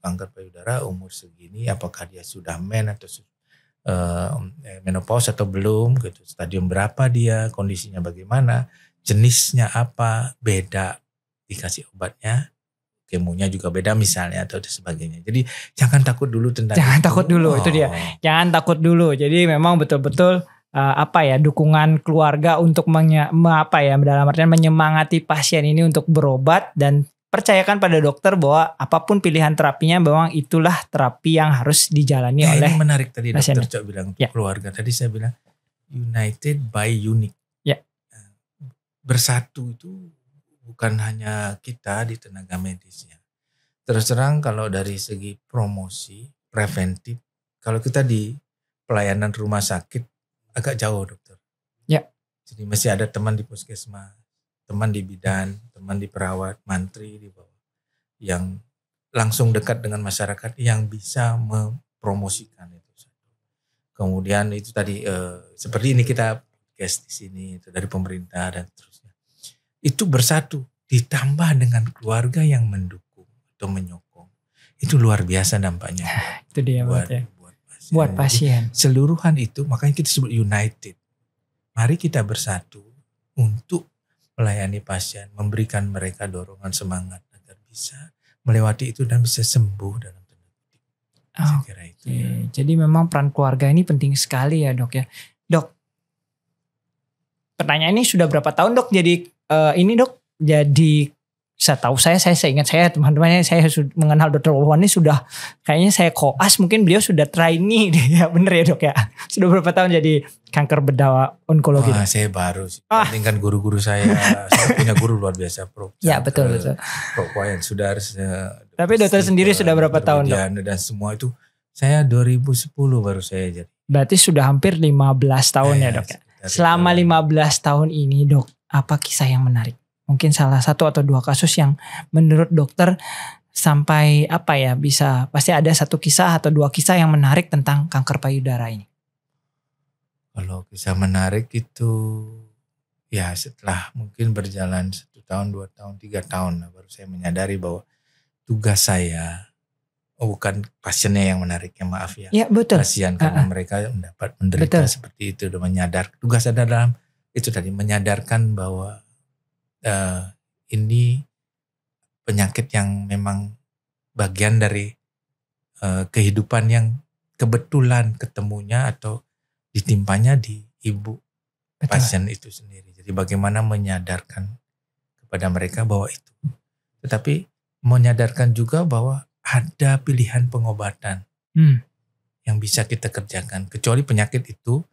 S2: kanker payudara umur segini, apakah dia sudah atau menopause atau belum gitu, stadium berapa dia, kondisinya bagaimana, jenisnya apa, beda, dikasih obatnya, kemonya juga beda misalnya atau sebagainya. Jadi jangan takut dulu tentang
S1: takut dulu itu dia. Jangan takut dulu. Jadi memang betul-betul dukungan keluarga untuk dalam artian menyemangati pasien ini untuk berobat dan percayakan pada dokter bahwa apapun pilihan terapinya memang itulah terapi yang harus dijalani oleh.
S2: Ini menarik tadi
S1: pasien.
S2: Dokter Cok bilang keluarga. Tadi saya bilang united by unique.
S1: Ya.
S2: Bersatu itu bukan hanya kita di tenaga medisnya. Terus terang kalau dari segi promosi preventif, kalau kita di pelayanan rumah sakit agak jauh dokter.
S1: Ya.
S2: Jadi masih ada teman di puskesmas, teman di bidan, teman di perawat, mantri di bawah, yang langsung dekat dengan masyarakat yang bisa mempromosikan itu. Kemudian itu tadi seperti ini kita podcast di sini itu dari pemerintah dan terusnya. Itu bersatu ditambah dengan keluarga yang mendukung atau menyokong. Itu luar biasa dampaknya.
S1: Itu dia
S2: buat pasien.
S1: Buat pasien.
S2: Jadi, seluruhan itu makanya kita sebut united. Mari kita bersatu untuk melayani pasien, memberikan mereka dorongan semangat agar bisa melewati itu dan bisa sembuh dalam tanda kutip. Saya kira itu.
S1: Jadi memang peran keluarga ini penting sekali ya dok ya. Dok, pertanyaan ini sudah berapa tahun dok jadi ini dok? Jadi saya ingat saya teman-temannya saya mengenal Dr. Wawan ini sudah kayaknya saya koas, mungkin beliau sudah trainee ya, bener ya dok ya. Sudah berapa tahun jadi kanker bedah onkologi?
S2: Saya baru sih. Bandingkan guru-guru saya punya guru luar biasa Prof.
S1: Ya betul.
S2: Prof. Wayan sudah.
S1: Tapi dokter sendiri sudah berapa tahun dok?
S2: Dan semua itu saya 2010 baru saya jadi.
S1: Berarti sudah hampir 15 tahun ya dok ya. Selama 15 tahun ini dok, apa kisah yang menarik? Mungkin salah satu atau dua kasus yang menurut dokter sampai pasti ada satu kisah atau dua kisah yang menarik tentang kanker payudara ini.
S2: Kalau kisah menarik itu ya setelah mungkin berjalan 1 tahun, 2 tahun, 3 tahun baru saya menyadari bahwa tugas saya bukan pasiennya yang menarik, ya maaf ya.
S1: Ya betul.
S2: Kasihan karena mereka mendapat menderita seperti itu, udah menyadar. Tugas saya dalam itu tadi menyadarkan bahwa ini penyakit yang memang bagian dari kehidupan yang kebetulan ketemunya atau ditimpanya di ibu pasien itu sendiri. Jadi bagaimana menyadarkan kepada mereka bahwa itu. Tetapi menyadarkan juga bahwa ada pilihan pengobatan yang bisa kita kerjakan. Kecuali penyakit itu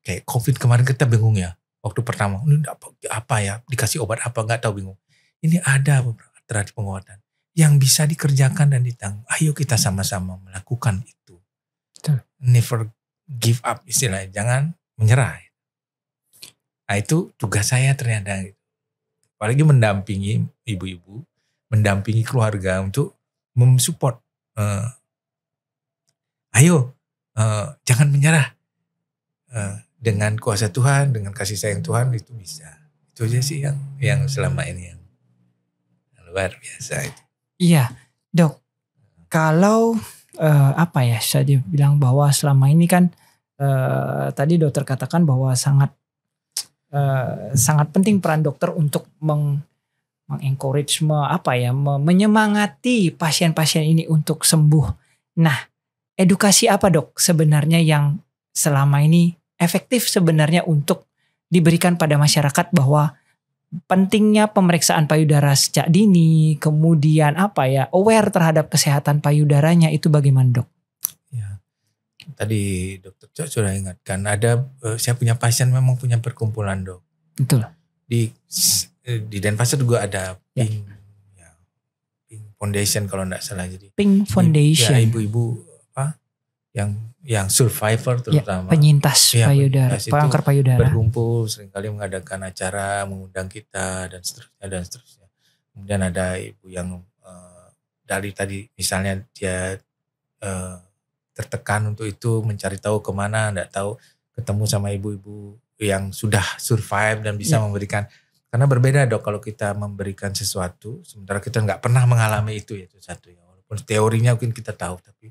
S2: kayak COVID kemarin kita bingung ya. Waktu pertama, ini apa ya, dikasih obat apa, gak tahu, bingung. Ini ada beberapa alternatif pengobatan yang bisa dikerjakan dan ditanggung. Ayo kita sama-sama melakukan itu.
S1: Betul.
S2: Never give up istilahnya, jangan menyerah. Nah itu tugas saya ternyata. Apalagi mendampingi ibu-ibu, mendampingi keluarga untuk mensupport. Ayo, jangan menyerah. Dengan kuasa Tuhan, dengan kasih sayang Tuhan itu bisa. Itu aja sih yang selama ini yang Luar biasa itu.
S1: Iya, Dok. Kalau apa ya, saya bilang bahwa selama ini kan tadi dokter katakan bahwa sangat penting peran dokter untuk mengencourage, menyemangati pasien-pasien ini untuk sembuh. Nah, edukasi apa Dok sebenarnya yang selama ini efektif sebenarnya untuk diberikan pada masyarakat bahwa pentingnya pemeriksaan payudara sejak dini, kemudian aware terhadap kesehatan payudaranya itu bagaimana Dok?
S2: Ya, tadi Dokter Cok sudah ingatkan, ada saya punya pasien memang punya perkumpulan Dok.
S1: Betul.
S2: Di Denpasar juga ada Pink Foundation kalau enggak salah, jadi
S1: Pink Foundation.
S2: Ya, ibu-ibu yang survivor terutama
S1: penyintas payudara, kanker payudara
S2: berkumpul seringkali mengadakan acara, mengundang kita dan seterusnya. Kemudian ada ibu yang dari tadi misalnya dia tertekan untuk itu, mencari tahu kemana, enggak tahu, ketemu sama ibu-ibu yang sudah survive dan bisa memberikan. Karena berbeda Dok kalau kita memberikan sesuatu sementara kita nggak pernah mengalami itu satu ya. Walaupun teorinya mungkin kita tahu, tapi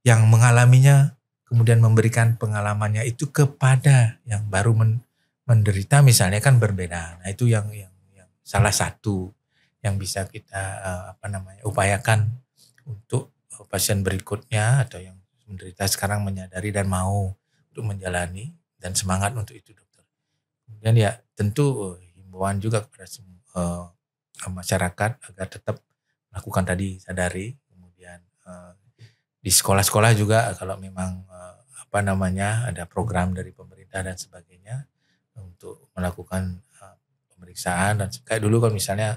S2: yang mengalaminya kemudian memberikan pengalamannya itu kepada yang baru menderita misalnya kan berbeda. Nah itu yang salah satu yang bisa kita upayakan untuk pasien berikutnya atau yang menderita sekarang menyadari dan mau untuk menjalani dan semangat untuk itu Dokter. Kemudian ya tentu himbauan juga kepada masyarakat agar tetap melakukan tadi, sadari. Kemudian di sekolah-sekolah juga kalau memang ada program dari pemerintah dan sebagainya untuk melakukan pemeriksaan, dan kayak dulu kan misalnya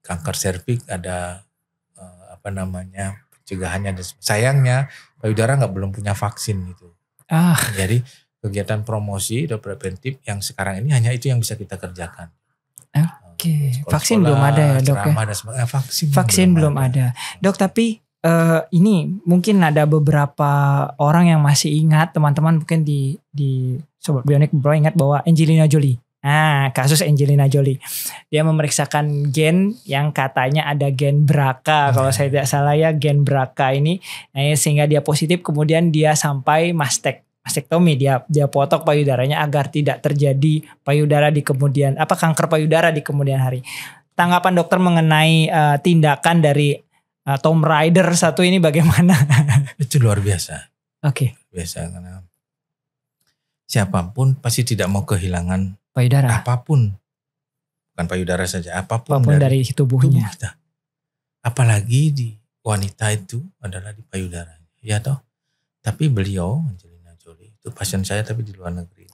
S2: kanker serviks ada pencegahannya, dan sayangnya payudara belum punya vaksin gitu. Jadi kegiatan promosi atau preventif yang sekarang ini hanya itu yang bisa kita kerjakan.
S1: Oke, vaksin belum ada ya Dok ya? Vaksin belum ada. Dok, tapi ini mungkin ada beberapa orang yang masih ingat, teman-teman mungkin di Sobat Bionik Bro ingat bahwa Angelina Jolie. Nah, kasus Angelina Jolie. Dia memeriksakan gen yang katanya ada gen BRCA. Kalau saya tidak salah ya, gen BRCA ini. Nah, sehingga dia positif, kemudian dia sampai mastektomi, dia potong payudaranya agar tidak terjadi payudara di kemudian kanker payudara di kemudian hari. Tanggapan dokter mengenai tindakan dari Tomb Raider satu ini bagaimana?
S2: Itu luar biasa.
S1: Oke.
S2: Biasa, karena siapapun pasti tidak mau kehilangan
S1: payudara.
S2: Apapun, bukan payudara saja, apapun
S1: dari tubuhnya.
S2: Tubuh kita. Apalagi di wanita itu adalah di payudara, ya toh. Tapi beliau itu pasien saya tapi di luar negeri.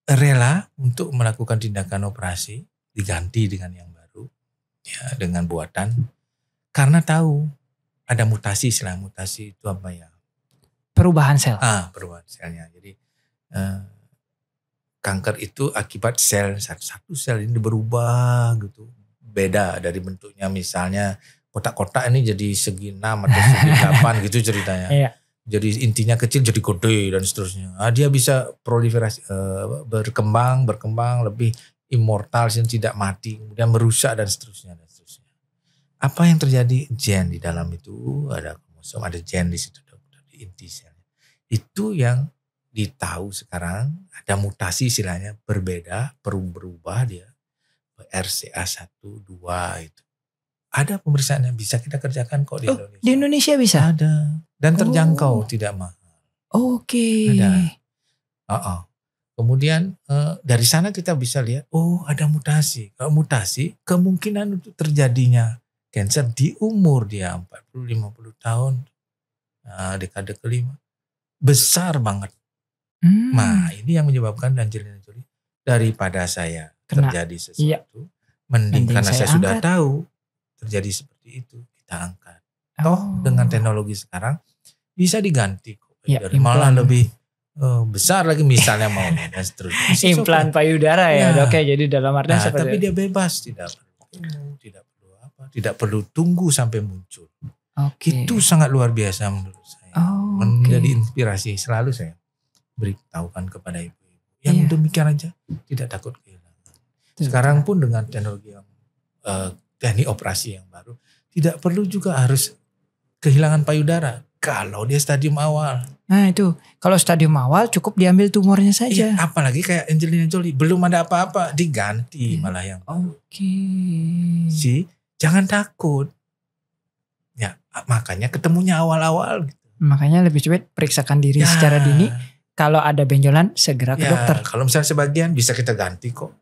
S2: Rela untuk melakukan tindakan operasi diganti dengan yang baru, ya, dengan buatan, karena tahu ada mutasi. Setelah mutasi itu
S1: perubahan sel.
S2: Perubahan selnya. Jadi kanker itu akibat satu sel ini berubah gitu, beda dari bentuknya, misalnya kotak-kotak ini jadi segi 6 atau segi 8 gitu ceritanya.
S1: Iya.
S2: Jadi intinya kecil jadi gede dan seterusnya. Dia bisa proliferasi, berkembang lebih immortal, tidak mati, kemudian merusak dan seterusnya. Apa yang terjadi? Gen di dalam itu ada kromosom, ada gen di situ, di inti selnya. Itu yang ditahu sekarang, ada mutasi istilahnya berbeda, berubah dia RCA1, 2 itu. Ada pemeriksaan yang bisa kita kerjakan kok di Indonesia.
S1: Di Indonesia bisa?
S2: Ada. Dan terjangkau, tidak mahal.
S1: Oke.
S2: Ada. Kemudian dari sana kita bisa lihat, ada mutasi. Kalau mutasi, kemungkinan untuk terjadinya kanker di umur dia 40-50 tahun, dekade kelima, besar banget. Nah, ini yang menyebabkan Angelina Jolie, daripada saya terjadi sesuatu, mending karena saya sudah tahu terjadi seperti itu, kita angkat. Dengan teknologi sekarang bisa diganti kok. Malah lebih besar lagi misalnya mau dan seterusnya.
S1: Implan payudara ya Dok ya. Jadi dalam artian seperti
S2: tapi dia bebas, tidak perlu tunggu sampai muncul. Itu sangat luar biasa menurut saya. Menjadi inspirasi selalu saya beritahukan kepada ibu-ibu yang demikian aja tidak takut kehilangan. Sekarang pun dengan teknologi yang teknik operasi yang baru, tidak perlu juga harus kehilangan payudara kalau dia stadium awal.
S1: Nah itu, kalau stadium awal cukup diambil tumornya saja.
S2: Iya, apalagi kayak Angelina Jolie, belum ada apa-apa, diganti malah yang.
S1: Oke.
S2: Jangan takut. Ya, makanya ketemunya awal-awal. Gitu.
S1: Makanya lebih cepat periksakan diri secara dini. Kalau ada benjolan segera ke dokter.
S2: Kalau misalnya sebagian bisa kita ganti kok.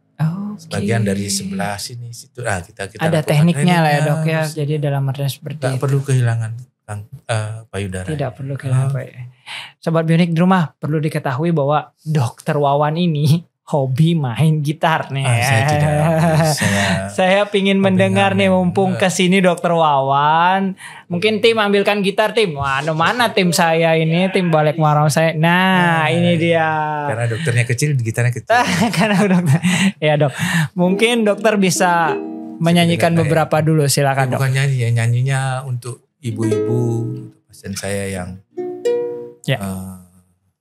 S2: Sebagian dari sebelah sini situ. Kita
S1: ada tekniknya lah ya dok ya. Jadi dalam artian seperti
S2: itu. Tak perlu kehilangan payudara.
S1: Tidak perlu kehilangan payudara. Sobat Bionik di rumah perlu diketahui bahwa Dokter Wawan ini hobi main gitar nih.
S2: Saya tidak.
S1: Saya pingin mendengar nih mumpung kesini Dokter Wawan. Mungkin tim ambilkan gitar tim. Wah, mana tim saya ini, tim balik marau saya. Nah, ini dia.
S2: Karena dokternya kecil, gitarnya kecil.
S1: Karena dokter. Ya dok. Mungkin dokter bisa menyanyikan beberapa dulu, silakan dok.
S2: Bukan nyanyi ya, nyanyinya untuk ibu-ibu, pasien saya yang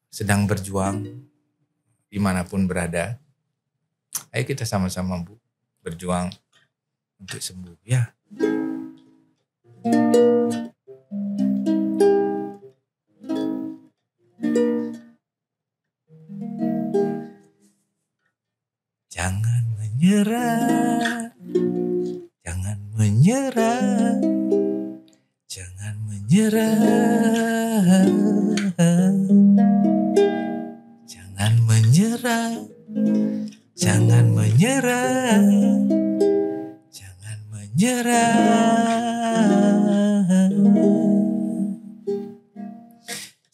S2: sedang berjuang dimanapun berada. Ayo kita sama-sama Bu berjuang untuk sembuh ya. Jangan menyerah, jangan menyerah, jangan menyerah, jangan menyerah, jangan menyerah, jangan menyerah.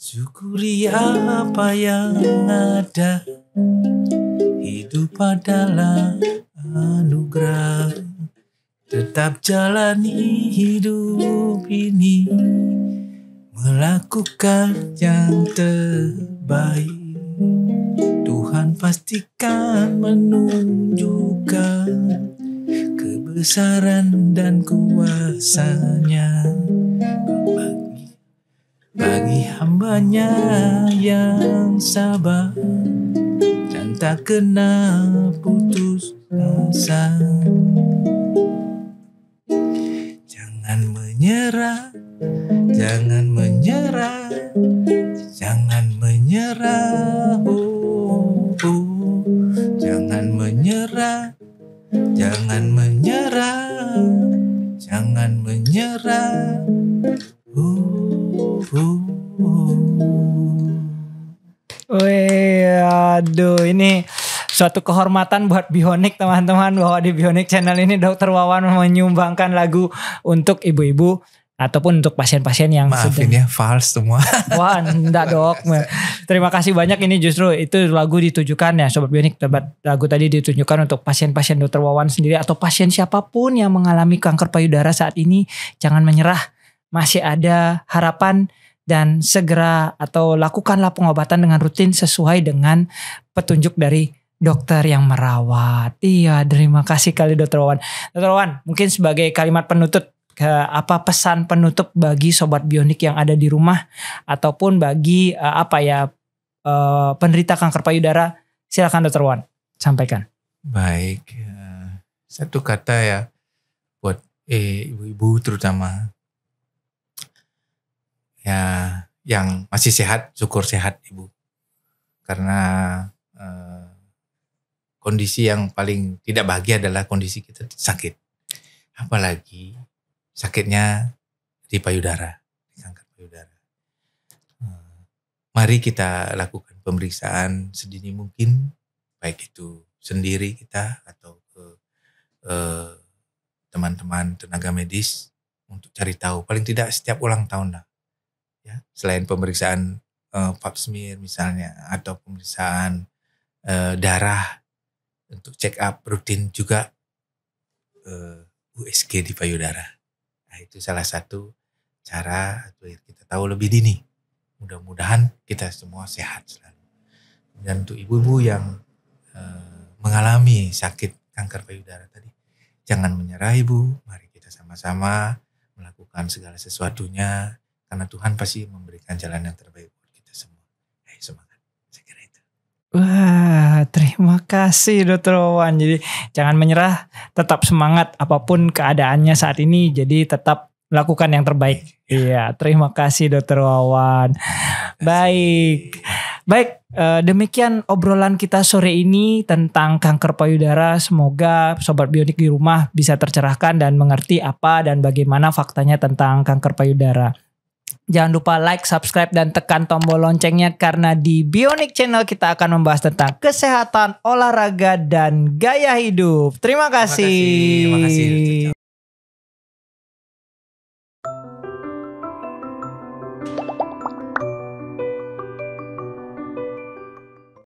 S2: Syukuri apa yang ada, hidup adalah anugerah. Tetap jalani hidup ini, melakukan yang terbaik. Tuhan pastikan menunjukkan kebesaran dan kuasa-Nya bagi hamba-Nya yang sabar dan tak kenal putus asa. Jangan menyerah, jangan menyerah, jangan menyerah, jangan menyerah, jangan menyerah, jangan menyerah.
S1: Wih, aduh ini suatu kehormatan buat Bionik teman-teman bahwa di Bionik Channel ini Dokter Wawan menyumbangkan lagu untuk ibu-ibu ataupun untuk pasien-pasien yang
S2: maafin ya fals semua.
S1: Wah enggak dok. Terima kasih banyak, ini justru itu lagu ditujukan ya Sobat Bionik. Lagu tadi ditujukan untuk pasien-pasien Dokter Wawan sendiri atau pasien siapapun yang mengalami kanker payudara saat ini. Jangan menyerah, masih ada harapan. Dan segera atau lakukanlah pengobatan dengan rutin sesuai dengan petunjuk dari dokter yang merawat. Iya, terima kasih kali Dokter Wawan. Dokter Wawan, mungkin sebagai kalimat penutup, apa pesan penutup bagi Sobat Bionik yang ada di rumah ataupun bagi penderita kanker payudara? Silakan Dokter Wawan, sampaikan.
S2: Baik, satu kata ya buat ibu-ibu terutama. Ya, yang masih sehat, syukur sehat Ibu. Karena kondisi yang paling tidak bahagia adalah kondisi kita sakit. Apalagi sakitnya di payudara, di kanker payudara. Mari kita lakukan pemeriksaan sedini mungkin, baik itu sendiri kita atau ke teman-teman tenaga medis untuk cari tahu. Paling tidak setiap ulang tahun lah. Ya, selain pemeriksaan pap smear misalnya atau pemeriksaan darah untuk check up rutin juga USG di payudara. Nah, itu salah satu cara agar kita tahu lebih dini. Mudah-mudahan kita semua sehat selalu. Dan untuk ibu-ibu yang mengalami sakit kanker payudara tadi, jangan menyerah Ibu. Mari kita sama-sama melakukan segala sesuatunya. Karena Tuhan pasti memberikan jalan yang terbaik buat kita semua. Ayo semangat. Saya kira itu.
S1: Wah, terima kasih Dokter Wawan. Jadi jangan menyerah, tetap semangat apapun keadaannya saat ini. Jadi tetap lakukan yang terbaik. Iya, terima kasih Dokter Wawan. Baik, demikian obrolan kita sore ini tentang kanker payudara. Semoga Sobat Bionik di rumah bisa tercerahkan dan mengerti apa dan bagaimana faktanya tentang kanker payudara. Jangan lupa like, subscribe, dan tekan tombol loncengnya karena di Bionik Channel kita akan membahas tentang kesehatan, olahraga, dan gaya hidup. Terima kasih.
S2: Terima kasih.